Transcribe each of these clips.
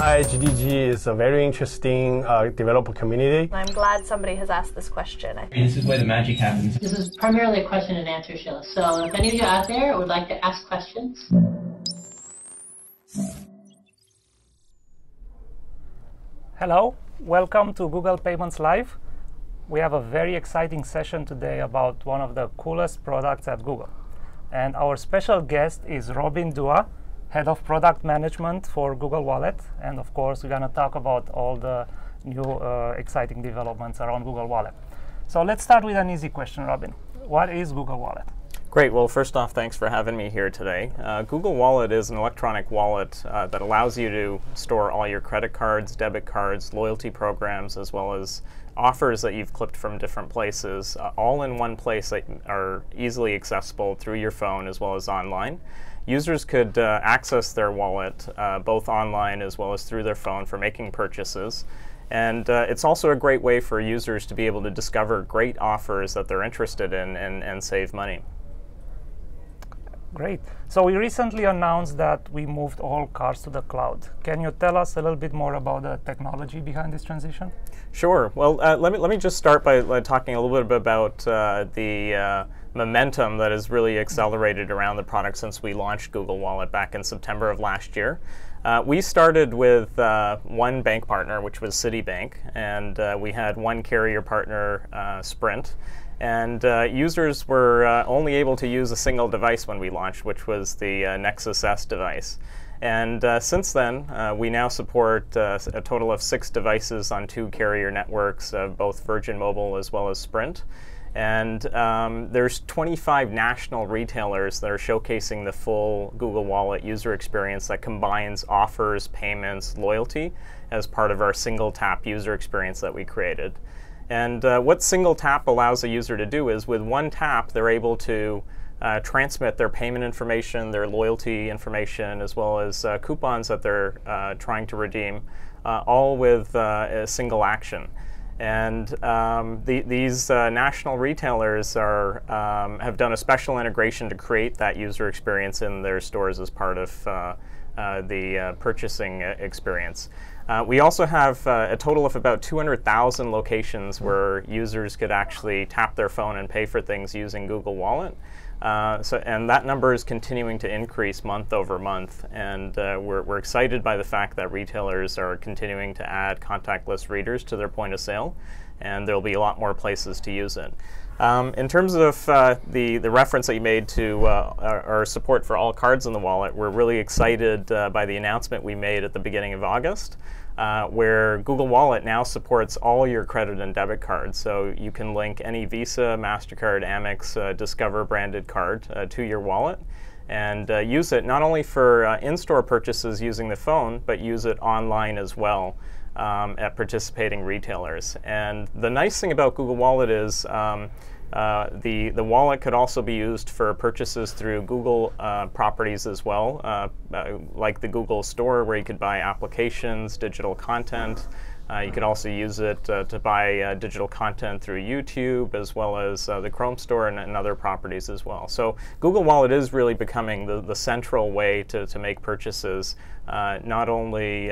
GDG is a very interesting developer community. I'm glad somebody has asked this question. This is where the magic happens. This is primarily a question and answer show. So if any of you out there would like to ask questions. Hello, welcome to Google Payments Live. We have a very exciting session today about one of the coolest products at Google. And our special guest is Robin Dua, Head of Product Management for Google Wallet. And of course, we're going to talk about all the new exciting developments around Google Wallet. So let's start with an easy question, Robin. What is Google Wallet? Great. Well, first off, thanks for having me here today. Google Wallet is an electronic wallet that allows you to store all your credit cards, debit cards, loyalty programs, as well as offers that you've clipped from different places, all in one place that are easily accessible through your phone as well as online. Users could access their wallet both online as well as through their phone for making purchases. And it's also a great way for users to be able to discover great offers that they're interested in and save money. Great. So we recently announced that we moved all cards to the cloud. Can you tell us a little bit more about the technology behind this transition? Sure. Well, let me just start by talking a little bit about the momentum that has really accelerated around the product since we launched Google Wallet back in September of last year. We started with one bank partner, which was Citibank, and we had one carrier partner, Sprint. And users were only able to use a single device when we launched, which was the Nexus S device. And since then, we now support a total of 6 devices on 2 carrier networks, both Virgin Mobile as well as Sprint. And there's 25 national retailers that are showcasing the full Google Wallet user experience that combines offers, payments, loyalty as part of our single tap user experience that we created. And what single tap allows a user to do is with one tap, they're able to transmit their payment information, their loyalty information, as well as coupons that they're trying to redeem, all with a single action. And these national retailers have done a special integration to create that user experience in their stores as part of the purchasing experience. We also have a total of about 200,000 locations where users could actually tap their phone and pay for things using Google Wallet. And that number is continuing to increase month over month. And we're excited by the fact that retailers are continuing to add contactless readers to their point of sale. And there'll be a lot more places to use it. In terms of the reference that you made to our support for all cards in the wallet, we're really excited by the announcement we made at the beginning of August, where Google Wallet now supports all your credit and debit cards. So you can link any Visa, MasterCard, Amex, Discover branded card to your wallet and use it not only for in-store purchases using the phone, but use it online as well. At participating retailers. And the nice thing about Google Wallet is the wallet could also be used for purchases through Google properties as well, like the Google Store, where you could buy applications, digital content. You could also use it to buy digital content through YouTube, as well as the Chrome Store and other properties as well. So Google Wallet is really becoming the central way to make purchases, not only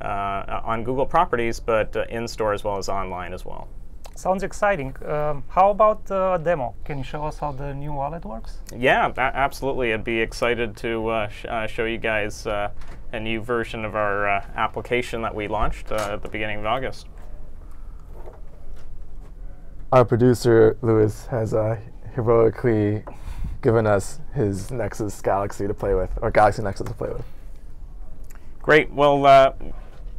on Google properties, but in-store as well as online as well. Sounds exciting. How about a demo? Can you show us how the new wallet works? Yeah, absolutely. I'd be excited to show you guys a new version of our application that we launched at the beginning of August. Our producer, Louis, has heroically given us his Nexus Galaxy to play with, or Galaxy Nexus to play with. Great. Well,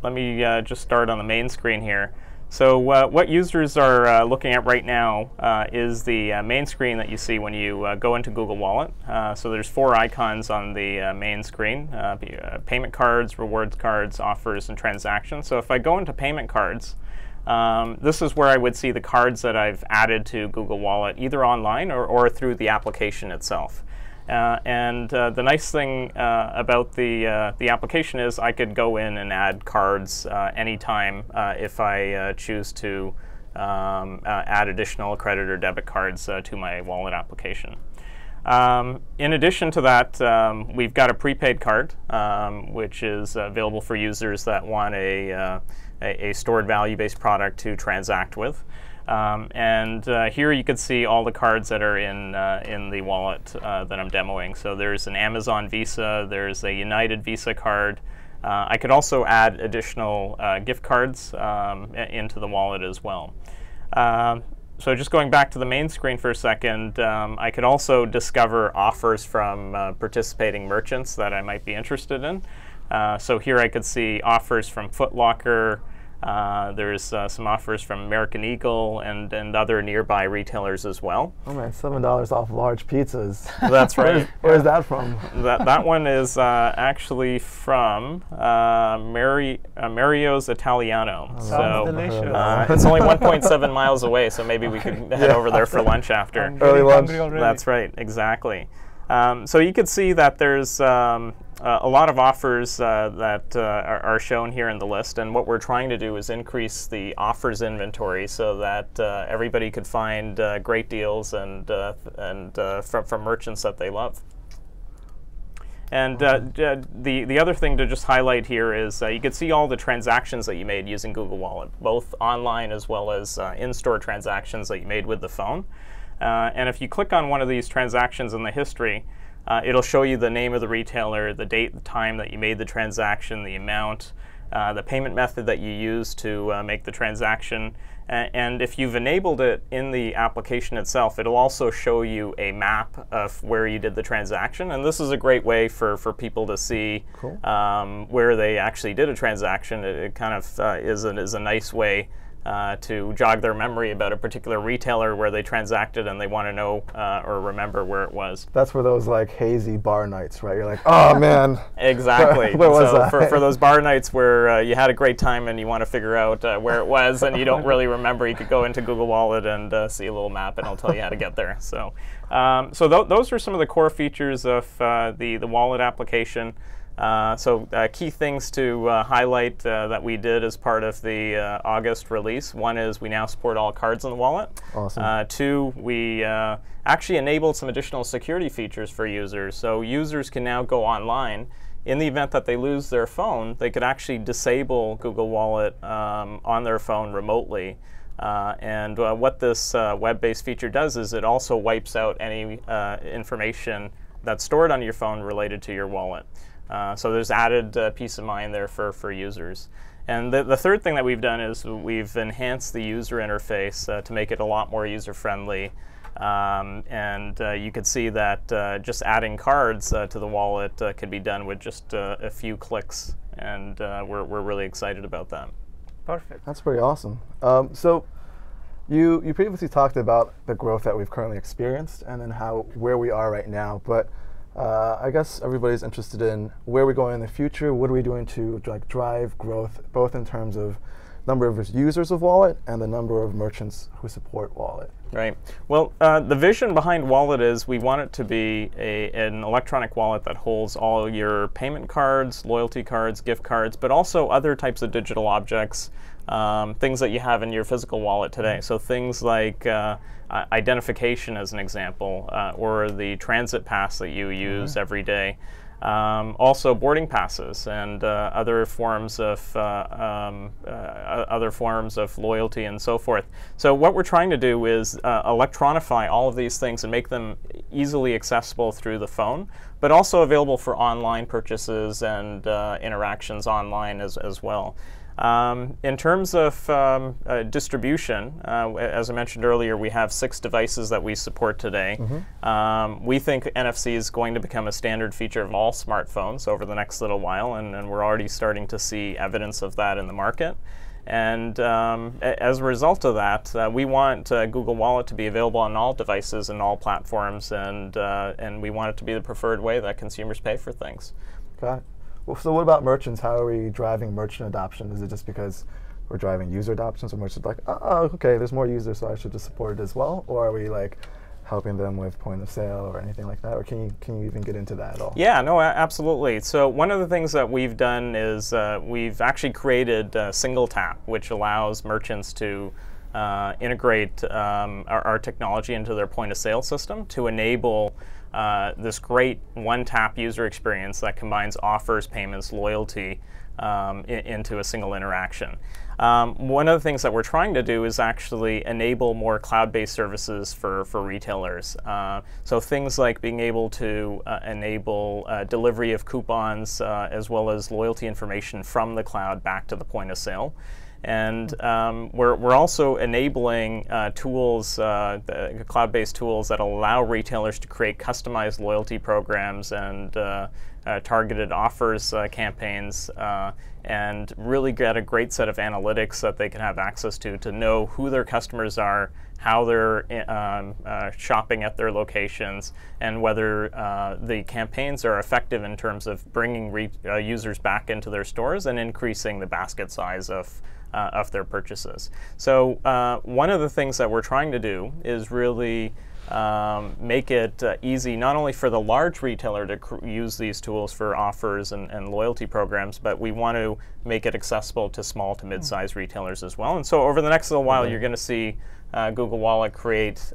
let me just start on the main screen here. So what users are looking at right now is the main screen that you see when you go into Google Wallet. So there's 4 icons on the main screen: payment cards, rewards cards, offers, and transactions. So if I go into payment cards, this is where I would see the cards that I've added to Google Wallet, either online or through the application itself. And the nice thing about the application is I could go in and add cards anytime if I choose to add additional credit or debit cards to my wallet application. In addition to that, we've got a prepaid card, which is available for users that want a stored value-based product to transact with. And here you can see all the cards that are in the wallet that I'm demoing. So there's an Amazon Visa, there's a United Visa card. I could also add additional gift cards into the wallet as well. So just going back to the main screen for a second, I could also discover offers from participating merchants that I might be interested in. So here I could see offers from Foot Locker. There's some offers from American Eagle and other nearby retailers as well. Oh man, $7 off large pizzas. That's right. Where's that from? That one is actually from Mario's Italiano. Sounds delicious. It's only 1.7 miles away, so maybe we could head over there for lunch after. I'm Early getting lunch. hungry already. That's right, exactly. So you can see that there's a lot of offers that are shown here in the list, and what we're trying to do is increase the offers inventory so that everybody could find great deals and from merchants that they love. And the other thing to just highlight here is you can see all the transactions that you made using Google Wallet, both online as well as in-store transactions that you made with the phone. And if you click on one of these transactions in the history, it'll show you the name of the retailer, the date, the time that you made the transaction, the amount, the payment method that you used to make the transaction. And if you've enabled it in the application itself, it'll also show you a map of where you did the transaction. And this is a great way for people to see where they actually did a transaction. It kind of is a nice way to jog their memory about a particular retailer where they transacted and they want to know or remember where it was. That's for those like hazy bar nights, right? You're like, oh man. Exactly. Where was that? For those bar nights where you had a great time and you want to figure out where it was and you don't really remember, you could go into Google Wallet and see a little map and it'll tell you how to get there. So, those are some of the core features of the wallet application. Key things to highlight that we did as part of the August release. One is we now support all cards in the wallet. Awesome. Two, we actually enabled some additional security features for users. So users can now go online. In the event that they lose their phone, they could actually disable Google Wallet on their phone remotely. What this web-based feature does is it also wipes out any information that's stored on your phone related to your wallet. So there's added peace of mind there for users. And the third thing that we've done is we've enhanced the user interface to make it a lot more user-friendly. You could see that just adding cards to the wallet can be done with just a few clicks, and we're really excited about that. Perfect. That's pretty awesome. So you previously talked about the growth that we've currently experienced and then where we are right now, but I guess everybody's interested in where we're going in the future. What are we doing to drive growth, both in terms of number of users of Wallet and the number of merchants who support Wallet? Right. Well, the vision behind Wallet is we want it to be an electronic wallet that holds all your payment cards, loyalty cards, gift cards, but also other types of digital objects, things that you have in your physical wallet today. So things like identification, as an example, or the transit pass that you use every day. Also boarding passes and other forms of loyalty and so forth. So what we're trying to do is electronify all of these things and make them easily accessible through the phone, but also available for online purchases and interactions online as well. In terms of distribution, as I mentioned earlier, we have 6 devices that we support today. We think NFC is going to become a standard feature of all smartphones over the next little while, and we're already starting to see evidence of that in the market. And as a result of that, we want Google Wallet to be available on all devices and all platforms, and we want it to be the preferred way that consumers pay for things. Got it. Well, so what about merchants? How are we driving merchant adoption? Is it just because we're driving user adoption, so merchants are like, oh, okay, there's more users, so I should just support it as well? Or are we like helping them with point of sale or anything like that? Or can you even get into that at all? Yeah, no, absolutely. So one of the things that we've done is we've actually created Single Tap, which allows merchants to integrate our technology into their point of sale system to enable this great one-tap user experience that combines offers, payments, loyalty into a single interaction. One of the things that we're trying to do is actually enable more cloud-based services for retailers. So things like being able to enable delivery of coupons as well as loyalty information from the cloud back to the point of sale. And we're also enabling tools, cloud-based tools that allow retailers to create customized loyalty programs and targeted offers campaigns, and really get a great set of analytics that they can have access to know who their customers are, how they're shopping at their locations, and whether the campaigns are effective in terms of bringing users back into their stores and increasing the basket size of their purchases. So one of the things that we're trying to do is really make it easy not only for the large retailer to use these tools for offers and loyalty programs, but we want to make it accessible to small to mid-sized retailers as well. And so over the next little while, you're going to see Google Wallet create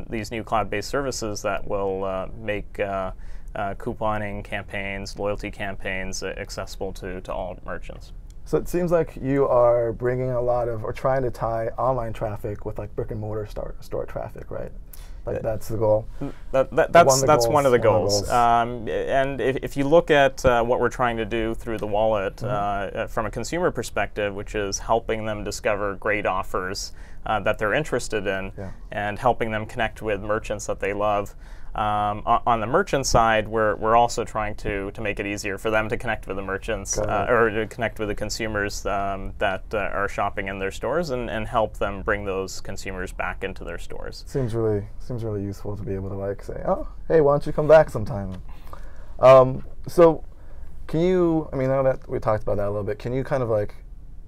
these new cloud-based services that will make couponing campaigns, loyalty campaigns accessible to all merchants. So it seems like you are bringing a lot of, or trying to tie online traffic with like brick and mortar store traffic, right? Like that's the goal. That's one of the goals. And if you look at what we're trying to do through the wallet from a consumer perspective, which is helping them discover great offers that they're interested in, and helping them connect with merchants that they love. On the merchant side, we're also trying to make it easier for them to connect with the merchants or to connect with the consumers that are shopping in their stores, and help them bring those consumers back into their stores. Seems really useful to be able to like say, oh, hey, why don't you come back sometime? So can you, I mean, now that we talked about that a little bit, can you kind of like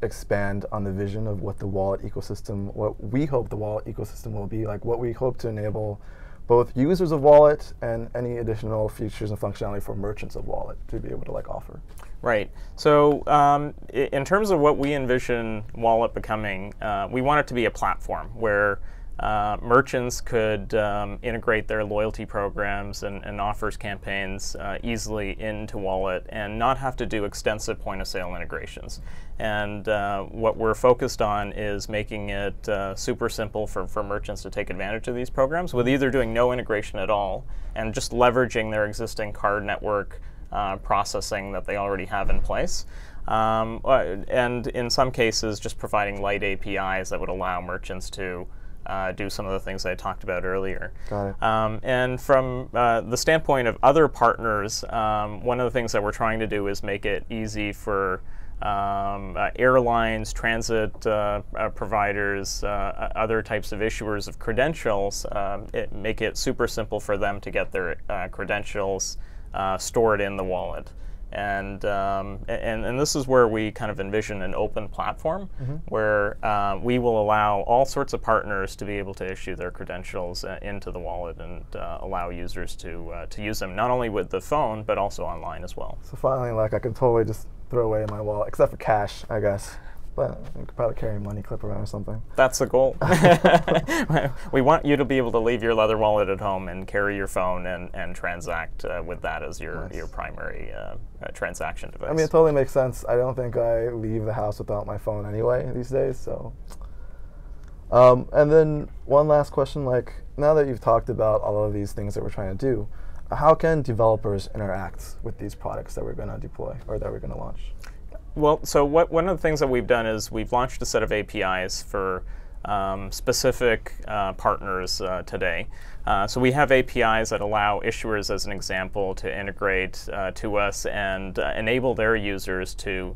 expand on the vision of what the wallet ecosystem, what we hope the wallet ecosystem will be, like what we hope to enable both users of Wallet and any additional features and functionality for merchants of Wallet to be able to like offer? Right. So in terms of what we envision Wallet becoming, we want it to be a platform where merchants could integrate their loyalty programs and offers campaigns easily into Wallet and not have to do extensive point-of-sale integrations. And what we're focused on is making it super simple for merchants to take advantage of these programs, with either doing no integration at all and just leveraging their existing card network processing that they already have in place. And in some cases, just providing light APIs that would allow merchants to do some of the things I talked about earlier. Got it. And from the standpoint of other partners, one of the things that we're trying to do is make it easy for airlines, transit providers, other types of issuers of credentials, make it super simple for them to get their credentials stored in the wallet. And this is where we kind of envision an open platform where we will allow all sorts of partners to be able to issue their credentials into the wallet and allow users to use them not only with the phone but also online as well. So finally, like I can totally just throw away my wallet, except for cash, I guess. But you could probably carry a money clip around or something. That's the goal. We want you to be able to leave your leather wallet at home and carry your phone and transact with that as your primary transaction device. I mean, it totally makes sense. I don't think I leave the house without my phone anyway these days. So, and then one last question: like, now that you've talked about all of these things that we're trying to do, how can developers interact with these products that we're going to deploy or that we're going to launch? Well, so one of the things that we've done is we've launched a set of APIs for specific partners today. So we have APIs that allow issuers, as an example, to integrate to us and enable their users to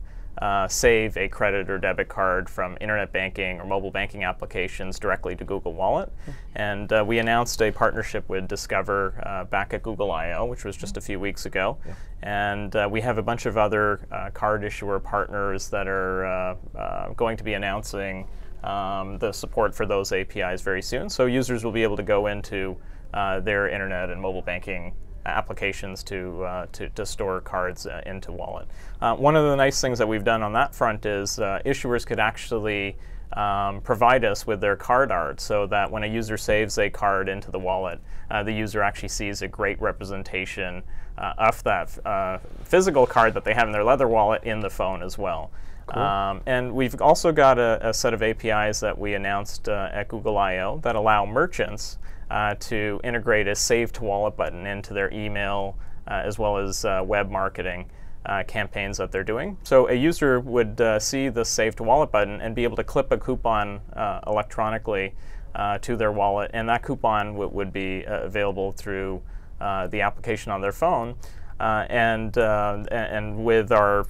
save a credit or debit card from internet banking or mobile banking applications directly to Google Wallet. And we announced a partnership with Discover back at Google I/O, which was just a few weeks ago. And we have a bunch of other card issuer partners that are going to be announcing the support for those APIs very soon. So users will be able to go into their internet and mobile banking applications to store cards into Wallet. One of the nice things that we've done on that front is issuers could actually provide us with their card art so that when a user saves a card into the wallet, the user actually sees a great representation of that physical card that they have in their leather wallet in the phone as well. Cool. And we've also got a set of APIs that we announced at Google I/O that allow merchants to integrate a Save to Wallet button into their email as well as web marketing campaigns that they're doing. So a user would see the Save to Wallet button and be able to clip a coupon electronically to their wallet, and that coupon would be available through the application on their phone. And with our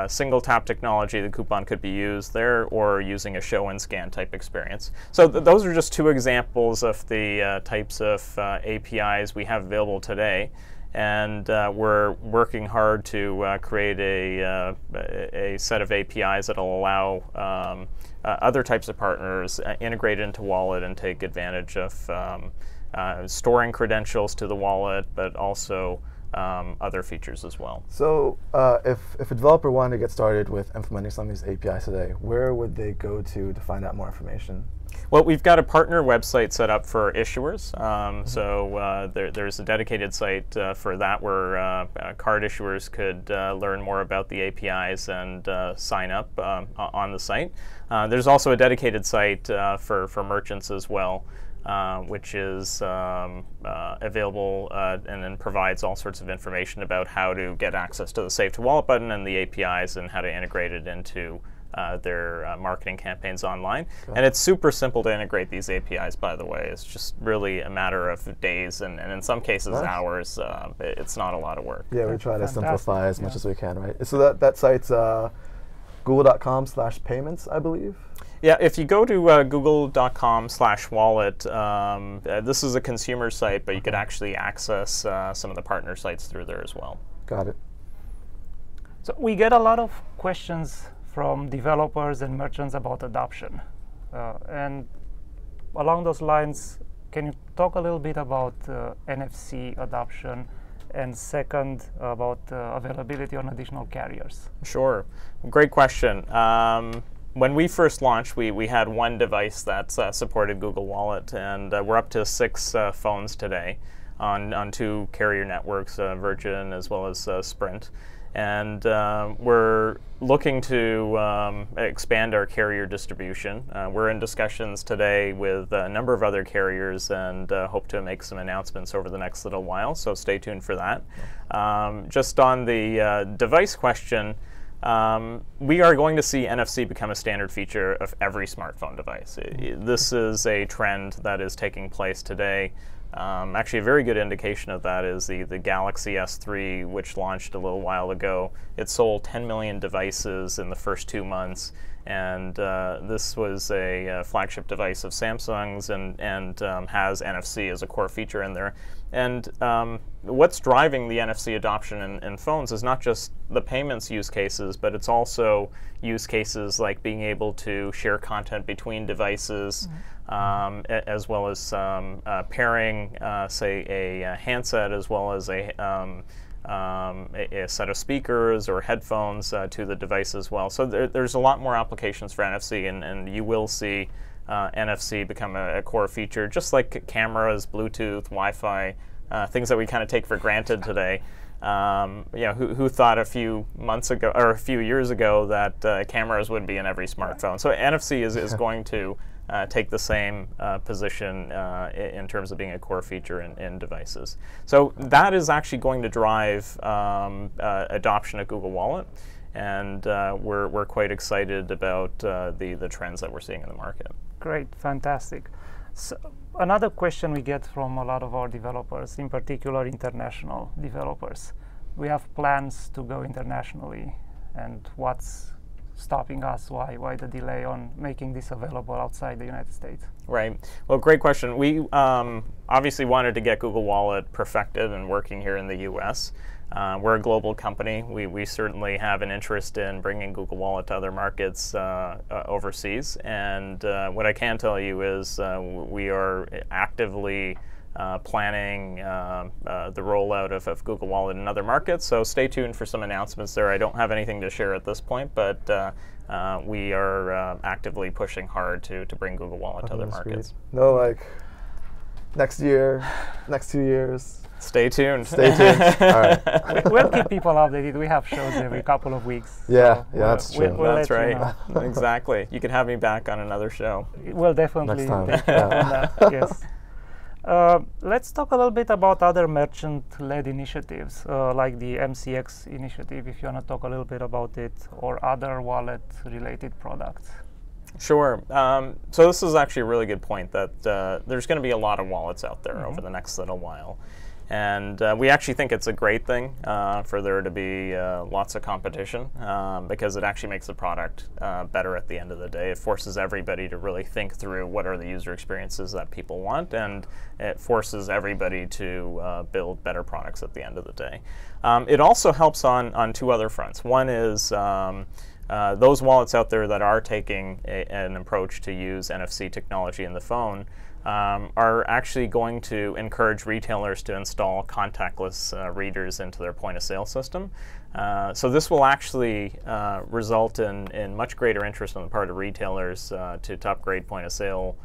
single tap technology, the coupon could be used there or using a show and scan type experience. So those are just two examples of the types of APIs we have available today. And we're working hard to create a set of APIs that will allow other types of partners integrate into Wallet and take advantage of storing credentials to the wallet, but also other features as well. So if a developer wanted to get started with implementing some of these APIs today, where would they go to find out more information? Well, we've got a partner website set up for issuers. So there's a dedicated site for that where card issuers could learn more about the APIs and sign up on the site. There's also a dedicated site for merchants as well, which is available and then provides all sorts of information about how to get access to the Save to Wallet button and the APIs and how to integrate it into their marketing campaigns online. And it's super simple to integrate these APIs, by the way. It's just really a matter of days and in some cases hours. It's not a lot of work. Yeah, we try to simplify as much as we can, right? So that site's google.com/payments, I believe? Yeah, if you go to google.com/wallet, this is a consumer site, but you could actually access some of the partner sites through there as well. Got it. So we get a lot of questions from developers and merchants about adoption. And along those lines, can you talk a little bit about NFC adoption, and second, about availability on additional carriers? Sure. Great question. When we first launched, we had one device that supported Google Wallet, and we're up to 6 phones today on 2 carrier networks, Virgin as well as Sprint. And we're looking to expand our carrier distribution. We're in discussions today with a number of other carriers and hope to make some announcements over the next little while, so stay tuned for that. Just on the device question, we are going to see NFC become a standard feature of every smartphone device. This is a trend that is taking place today. Actually, a very good indication of that is the Galaxy S3, which launched a little while ago. It sold 10 million devices in the first 2 months, and this was a flagship device of Samsung's and has NFC as a core feature in there. And what's driving the NFC adoption in phones is not just the payments use cases, but it's also use cases like being able to share content between devices, as well as pairing, say, a handset as well as a set of speakers or headphones to the device as well. So there's a lot more applications for NFC, and you will see NFC become a core feature, just like cameras, Bluetooth, Wi-Fi, things that we kind of take for granted today. Who thought a few months ago or a few years ago that cameras would be in every smartphone? So NFC is going to take the same position in terms of being a core feature in devices. So that is actually going to drive adoption of Google Wallet, and we're quite excited about the trends that we're seeing in the market. Great, fantastic. So another question we get from a lot of our developers, in particular international developers. We have plans to go internationally, and what's stopping us? Why the delay on making this available outside the United States? Right. Well, great question. We obviously wanted to get Google Wallet perfected and working here in the US. We're a global company. We certainly have an interest in bringing Google Wallet to other markets overseas. And what I can tell you is we are actively planning the rollout of Google Wallet in other markets. So stay tuned for some announcements there. I don't have anything to share at this point, but we are actively pushing hard to bring Google Wallet to other markets. No, like next year, next 2 years. Stay tuned. Stay tuned. All right. We'll keep people updated. We have shows every couple of weeks. Yeah, so that's true. We'll That's let you right. know. Exactly. You can have me back on another show. We'll definitely Next time. take you up on that. Yes. Let's talk a little bit about other merchant-led initiatives, like the MCX initiative, if you want to talk a little bit about it, or other wallet-related products. Sure. So this is actually a really good point that there's going to be a lot of wallets out there over the next little while. And we actually think it's a great thing for there to be lots of competition because it actually makes the product better at the end of the day. It forces everybody to really think through what are the user experiences that people want, and it forces everybody to build better products at the end of the day. It also helps on two other fronts. One is those wallets out there that are taking an approach to use NFC technology in the phone are actually going to encourage retailers to install contactless readers into their point-of-sale system. So this will actually result in much greater interest on the part of retailers to upgrade point-of-sale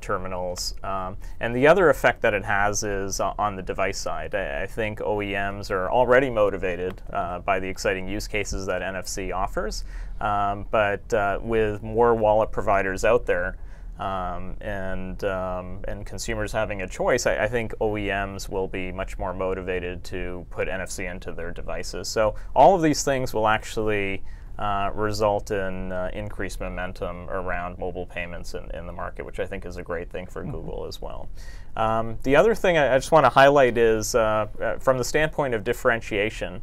terminals. And the other effect that it has is on the device side. I think OEMs are already motivated by the exciting use cases that NFC offers, but with more wallet providers out there, and consumers having a choice, I think OEMs will be much more motivated to put NFC into their devices. So all of these things will actually result in increased momentum around mobile payments in the market, which I think is a great thing for Google as well. The other thing I just want to highlight is from the standpoint of differentiation,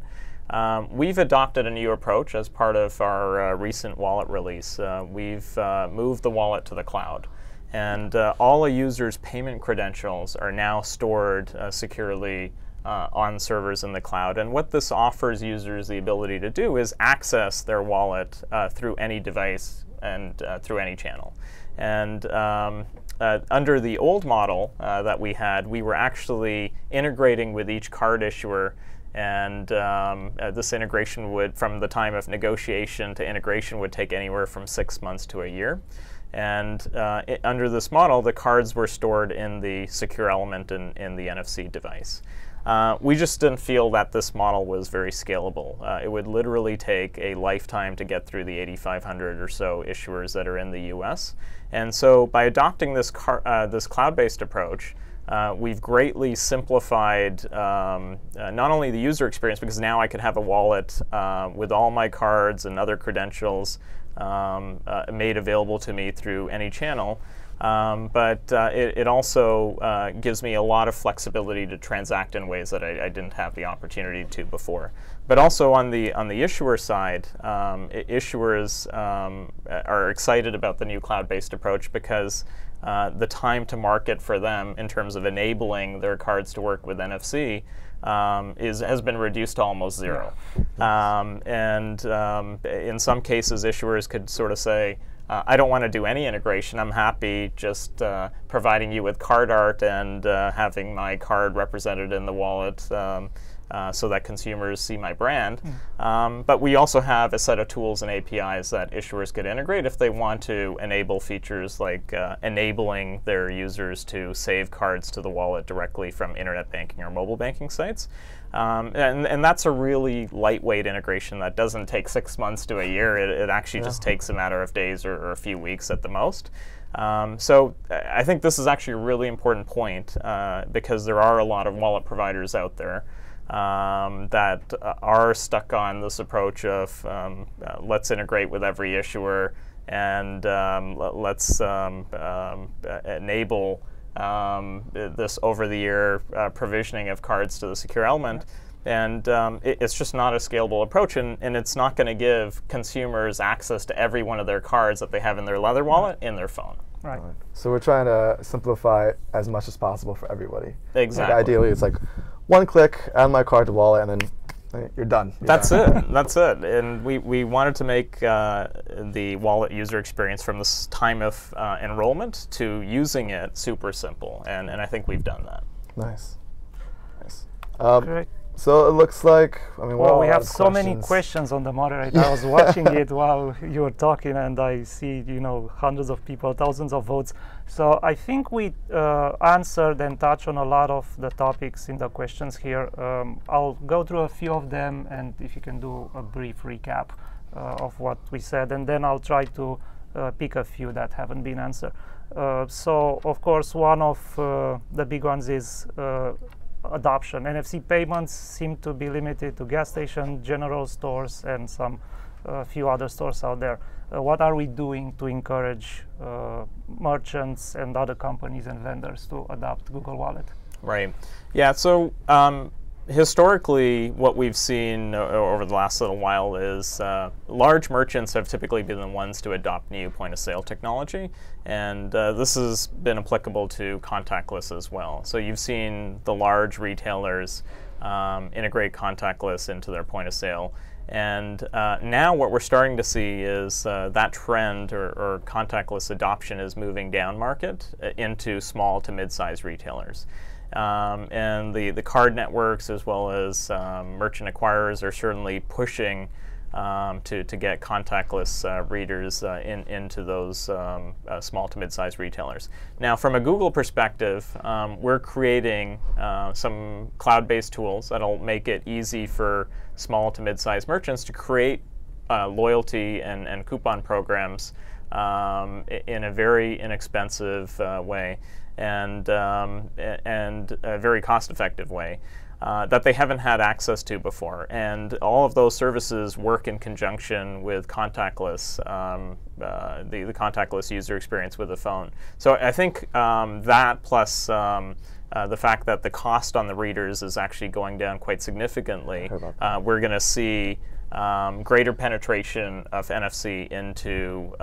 we've adopted a new approach as part of our recent wallet release. We've moved the wallet to the cloud, and all a user's payment credentials are now stored securely on servers in the cloud. And what this offers users the ability to do is access their wallet through any device and through any channel. And under the old model that we had, we were actually integrating with each card issuer, and this integration would, from the time of negotiation to integration, would take anywhere from 6 months to a year. And under this model, the cards were stored in the secure element in the NFC device. We just didn't feel that this model was very scalable. It would literally take a lifetime to get through the 8,500 or so issuers that are in the US. And so by adopting this cloud-based approach, we've greatly simplified not only the user experience, because now I could have a wallet with all my cards and other credentials made available to me through any channel, but it also gives me a lot of flexibility to transact in ways that I didn't have the opportunity to before. But also on the issuer side, issuers are excited about the new cloud-based approach because the time to market for them in terms of enabling their cards to work with NFC has been reduced to almost zero. And in some cases, issuers could sort of say, I don't want to do any integration. I'm happy just providing you with card art and having my card represented in the wallet so that consumers see my brand. But we also have a set of tools and APIs that issuers could integrate if they want to enable features like enabling their users to save cards to the wallet directly from internet banking or mobile banking sites. And that's a really lightweight integration that doesn't take 6 months to a year. It actually just takes a matter of days or a few weeks at the most. So I think this is actually a really important point because there are a lot of wallet providers out there that are stuck on this approach of let's integrate with every issuer and let's enable this over-the-air provisioning of cards to the secure element. And it's just not a scalable approach, and it's not going to give consumers access to every one of their cards that they have in their leather wallet in their phone. Right. So we're trying to simplify it as much as possible for everybody. Exactly. Like ideally, it's like one click, add my card to wallet, and then You're done. That's it. That's it. And we wanted to make the wallet user experience from this time of enrollment to using it super simple, and I think we've done that. Nice. Great. So it looks like, well, we have so many questions on the moderator. I was watching it while you were talking, and I see, hundreds of people, thousands of votes. So I think we answered and touched on a lot of the topics in the questions here. I'll go through a few of them, and if you can do a brief recap of what we said, and then I'll try to pick a few that haven't been answered. So, of course, one of the big ones is adoption. NFC payments seem to be limited to gas station, general stores, and some few other stores out there. What are we doing to encourage merchants and other companies and vendors to adopt Google Wallet? Right. Yeah. So historically, what we've seen over the last little while is large merchants have typically been the ones to adopt new point-of-sale technology, and this has been applicable to contactless as well. So you've seen the large retailers integrate contactless into their point-of-sale, and now what we're starting to see is that trend or contactless adoption is moving down market into small to mid-sized retailers. And the card networks as well as merchant acquirers are certainly pushing to get contactless readers into those small to mid-sized retailers. Now, from a Google perspective, we're creating some cloud-based tools that'll make it easy for small to mid-sized merchants to create loyalty and coupon programs in a very inexpensive way. And a very cost-effective way that they haven't had access to before. And all of those services work in conjunction with contactless, the contactless user experience with the phone. So I think that plus the fact that the cost on the readers is actually going down quite significantly, we're going to see greater penetration of NFC into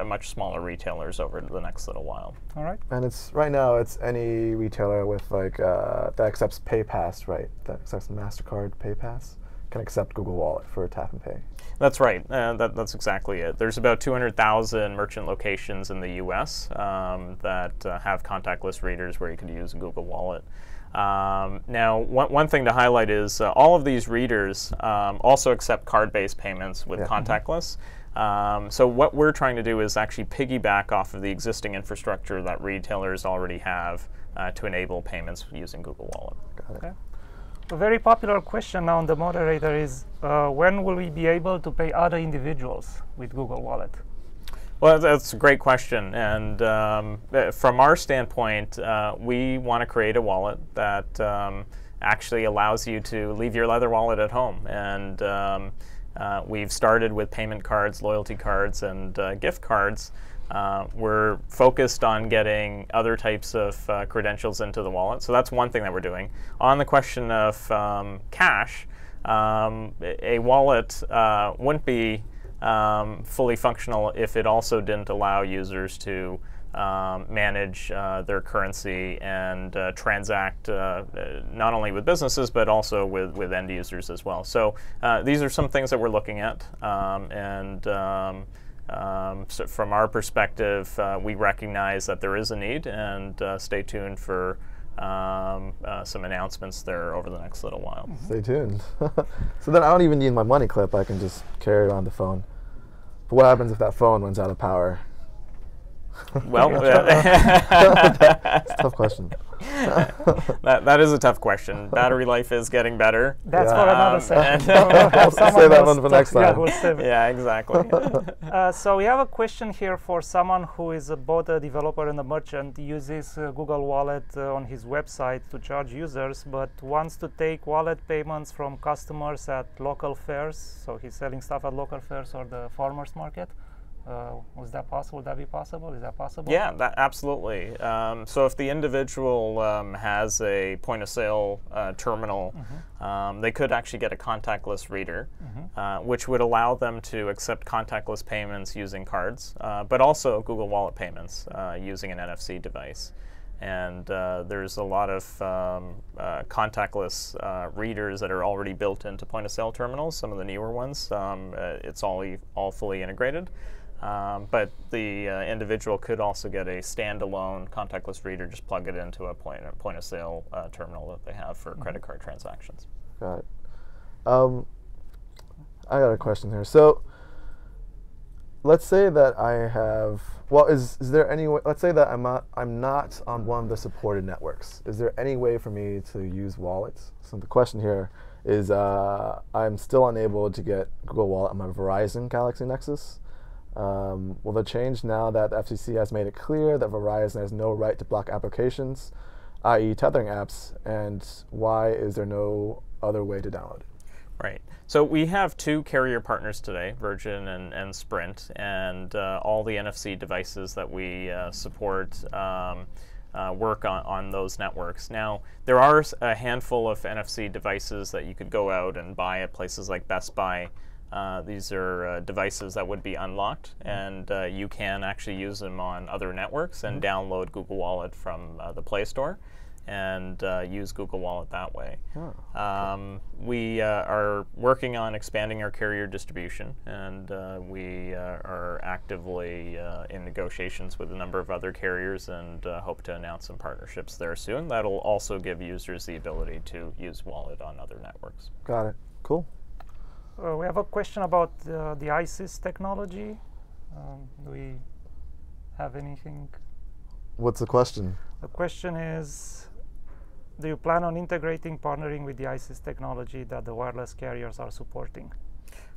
much smaller retailers over the next little while. All right. And right now it's any retailer with that accepts PayPass, right? That accepts MasterCard PayPass can accept Google Wallet for tap and pay. That's right. That's exactly it. There's about 200,000 merchant locations in the U.S. That have contactless readers where you can use a Google Wallet. Now, one thing to highlight is all of these readers also accept card-based payments with contactless. So what we're trying to do is actually piggyback off of the existing infrastructure that retailers already have to enable payments using Google Wallet. Got it. Okay. A very popular question now on the moderator is, when will we be able to pay other individuals with Google Wallet? Well, that's a great question, and from our standpoint, we want to create a wallet that actually allows you to leave your leather wallet at home, and we've started with payment cards, loyalty cards, and gift cards. We're focused on getting other types of credentials into the wallet, so that's one thing that we're doing. On the question of cash, a wallet wouldn't be fully functional if it also didn't allow users to manage their currency and transact not only with businesses but also with end users as well. So these are some things that we're looking at, so from our perspective, we recognize that there is a need, and stay tuned for some announcements there over the next little while. Stay tuned. So then I don't even need my money clip. I can just carry it on the phone. But what happens if that phone runs out of power? Well, It's a tough question. that is a tough question. Battery life is getting better. That's for another session. I'll save that one for next time. Yeah, we'll save it. Yeah, exactly. So we have a question here for someone who is both a developer and a merchant, uses Google Wallet on his website to charge users, but wants to take wallet payments from customers at local fairs. So he's selling stuff at local fairs or the farmers market. Was that possible? Would that be possible? Is that possible? Yeah, absolutely. So if the individual has a point-of-sale terminal, they could actually get a contactless reader, which would allow them to accept contactless payments using cards, but also Google Wallet payments using an NFC device. And there's a lot of contactless readers that are already built into point-of-sale terminals, some of the newer ones. It's all fully integrated. But the individual could also get a standalone contactless reader, just plug it into a point-of-sale terminal that they have for credit card transactions. Got it. I got a question here. So let's say that I have, well, is there any way, let's say that I'm not on one of the supported networks. Is there any way for me to use wallets? So the question here is I'm still unable to get Google Wallet on my Verizon Galaxy Nexus. Will it change now that the FCC has made it clear that Verizon has no right to block applications, i.e. tethering apps, and why is there no other way to download it? Right. So we have two carrier partners today, Virgin and Sprint, and all the NFC devices that we support work on those networks. Now, there are a handful of NFC devices that you could go out and buy at places like Best Buy. These are devices that would be unlocked, and you can actually use them on other networks and download Google Wallet from the Play Store and use Google Wallet that way. We are working on expanding our carrier distribution, and we are actively in negotiations with a number of other carriers, and hope to announce some partnerships there soon. That'll also give users the ability to use Wallet on other networks. Got it. Cool. We have a question about the ISIS technology. Do we have anything? What's the question? The question is, do you plan on partnering with the ISIS technology that the wireless carriers are supporting?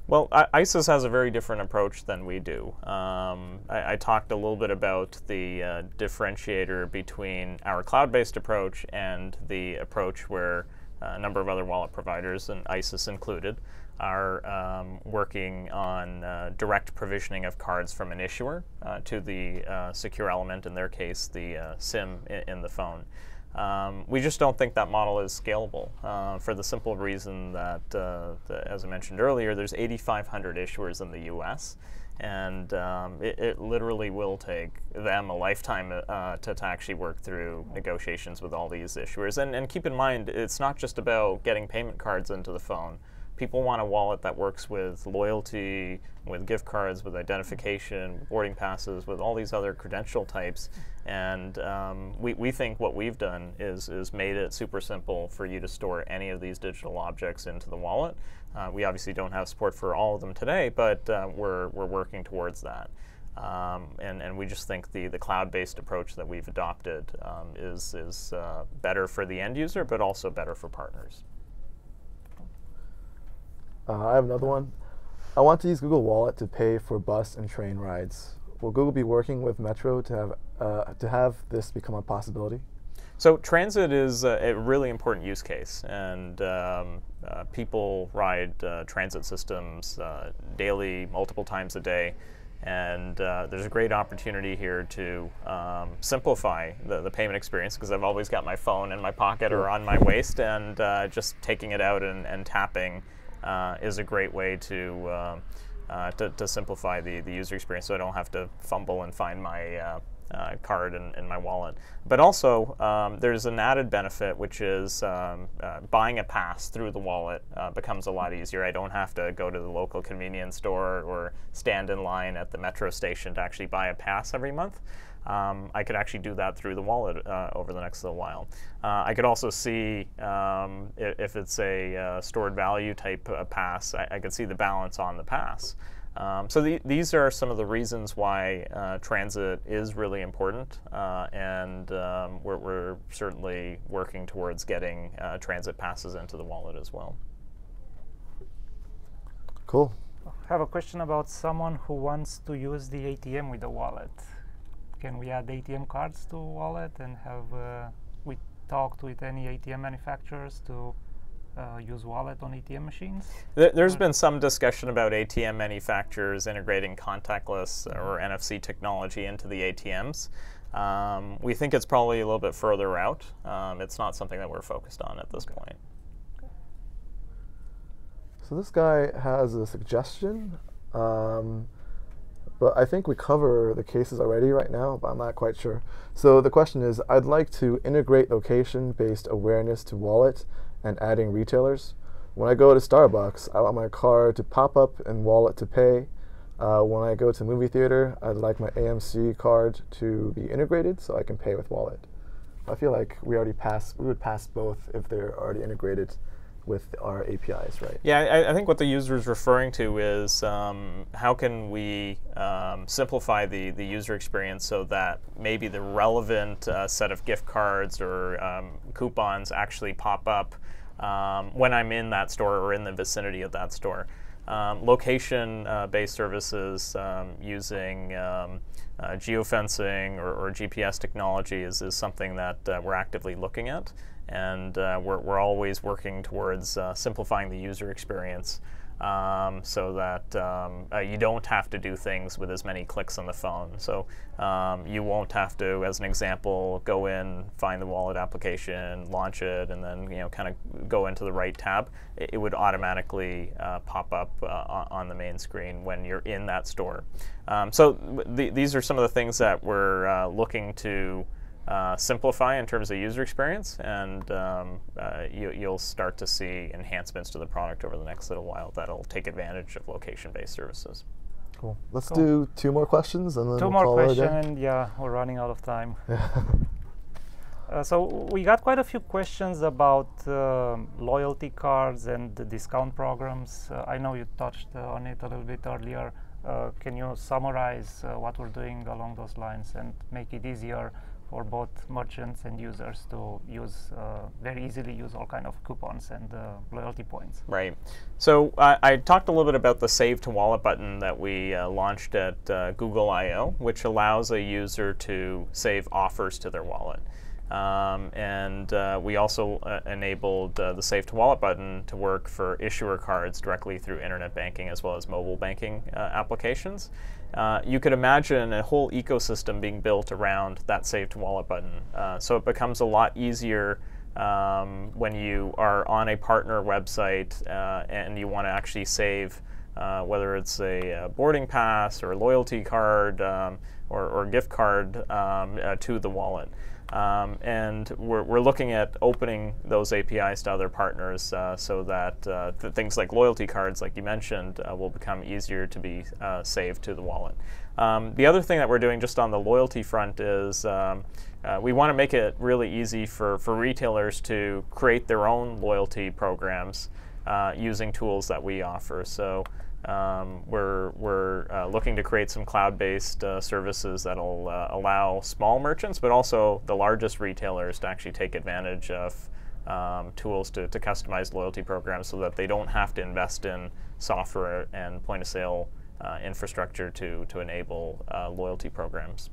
Well, ISIS has a very different approach than we do. I talked a little bit about the differentiator between our cloud-based approach and the approach where a number of other wallet providers, and ISIS included, are working on direct provisioning of cards from an issuer to the secure element, in their case, the SIM in the phone. We just don't think that model is scalable for the simple reason that, as I mentioned earlier, there's 8,500 issuers in the US, and it literally will take them a lifetime to actually work through negotiations with all these issuers. And keep in mind, it's not just about getting payment cards into the phone. People want a wallet that works with loyalty, with gift cards, with identification, boarding passes, with all these other credential types. And we think what we've done is made it super simple for you to store any of these digital objects into the wallet. We obviously don't have support for all of them today, but we're working towards that. And we just think the cloud-based approach that we've adopted is better for the end user, but also better for partners. I have another one. I want to use Google Wallet to pay for bus and train rides. Will Google be working with Metro to have this become a possibility? So transit is a really important use case, and people ride transit systems daily, multiple times a day, and there's a great opportunity here to simplify the payment experience, because I've always got my phone in my pocket or on my waist, and just taking it out and tapping is a great way to simplify the user experience, so I don't have to fumble and find my card in my wallet. But also, there's an added benefit, which is buying a pass through the wallet becomes a lot easier. I don't have to go to the local convenience store or stand in line at the metro station to actually buy a pass every month. I could actually do that through the wallet over the next little while. I could also see if it's a stored value type pass, I could see the balance on the pass. So these are some of the reasons why transit is really important, and we're certainly working towards getting transit passes into the wallet as well. Cool. I have a question about someone who wants to use the ATM with the wallet. Can we add ATM cards to wallet, and have we talked with any ATM manufacturers to use wallet on ATM machines? There's been some discussion about ATM manufacturers integrating contactless or NFC technology into the ATMs. We think it's probably a little bit further out. It's not something that we're focused on at this point. So this guy has a suggestion. but I think we cover the cases already right now, but I'm not quite sure. So the question is, I'd like to integrate location-based awareness to wallet and adding retailers. When I go to Starbucks, I want my card to pop up in wallet to pay. When I go to movie theater, I'd like my AMC card to be integrated so I can pay with wallet. I feel like we would pass both if they're already integrated with our APIs, right? Yeah, I think what the user is referring to is how can we simplify the user experience so that maybe the relevant set of gift cards or coupons actually pop up when I'm in that store or in the vicinity of that store. Location-based services using geofencing or GPS technology is something that we're actively looking at, and we're always working towards simplifying the user experience so that you don't have to do things with as many clicks on the phone. So you won't have to, as an example, go in, find the wallet application, launch it, and then kind of go into the right tab. It would automatically pop up on the main screen when you're in that store. So these are some of the things that we're looking to simplify in terms of user experience, and you'll start to see enhancements to the product over the next little while that'll take advantage of location-based services. Cool. Let's do 2 more questions and then Two more questions, and yeah, we're running out of time. So we got quite a few questions about loyalty cards and the discount programs. I know you touched on it a little bit earlier. Can you summarize what we're doing along those lines and make it easier for both merchants and users to use very easily use all kind of coupons and loyalty points? Right. So I talked a little bit about the Save to Wallet button that we launched at Google I/O, which allows a user to save offers to their wallet. And we also enabled the Save to Wallet button to work for issuer cards directly through internet banking as well as mobile banking applications. You could imagine a whole ecosystem being built around that Save to Wallet button. So it becomes a lot easier when you are on a partner website and you want to actually save, whether it's a boarding pass or a loyalty card or gift card to the wallet. And we're looking at opening those APIs to other partners so that things like loyalty cards, like you mentioned, will become easier to be saved to the wallet. The other thing that we're doing just on the loyalty front is we want to make it really easy for retailers to create their own loyalty programs using tools that we offer. So we're looking to create some cloud-based services that'll allow small merchants, but also the largest retailers to actually take advantage of tools to customize loyalty programs so that they don't have to invest in software and point-of-sale infrastructure to enable loyalty programs.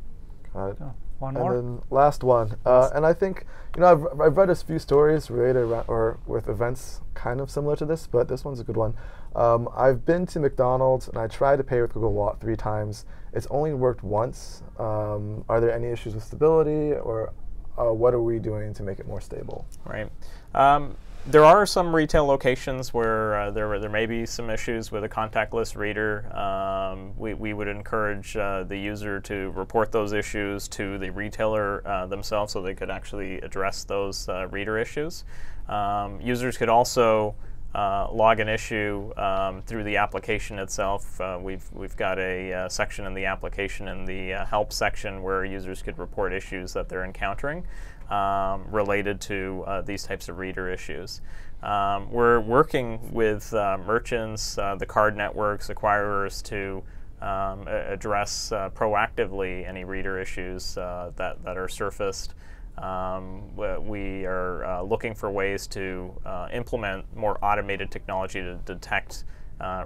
Got it. One more? And then last one. And I think, I've read a few stories related or with events kind of similar to this, but this one's a good one. I've been to McDonald's and I tried to pay with Google Wallet 3 times. It's only worked once. Are there any issues with stability, or what are we doing to make it more stable? Right. There are some retail locations where there may be some issues with a contactless reader. We would encourage the user to report those issues to the retailer themselves so they could actually address those reader issues. Users could also log an issue through the application itself. We've got a section in the application in the help section where users could report issues that they're encountering related to these types of reader issues. We're working with merchants, the card networks, acquirers to address proactively any reader issues that are surfaced. We are looking for ways to implement more automated technology to detect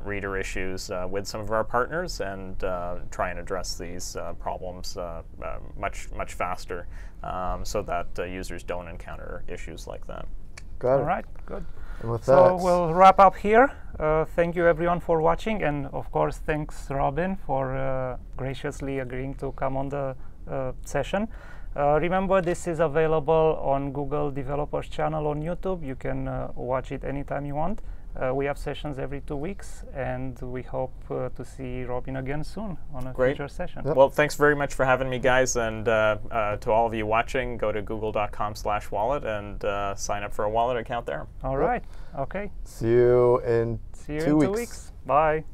reader issues with some of our partners and try and address these problems much faster so that users don't encounter issues like that. Got it. All right, good. And with So that, we'll wrap up here. Thank you everyone for watching, and of course thanks Robin for graciously agreeing to come on the session. Remember, this is available on Google Developers channel on YouTube. You can watch it anytime you want. We have sessions every 2 weeks, and we hope to see Robin again soon on a Great. future session. Yep. Well, thanks very much for having me, guys. And to all of you watching, go to google.com/wallet and sign up for a wallet account there. All right. Okay. See you in See you 2 in 2 weeks. weeks. Bye.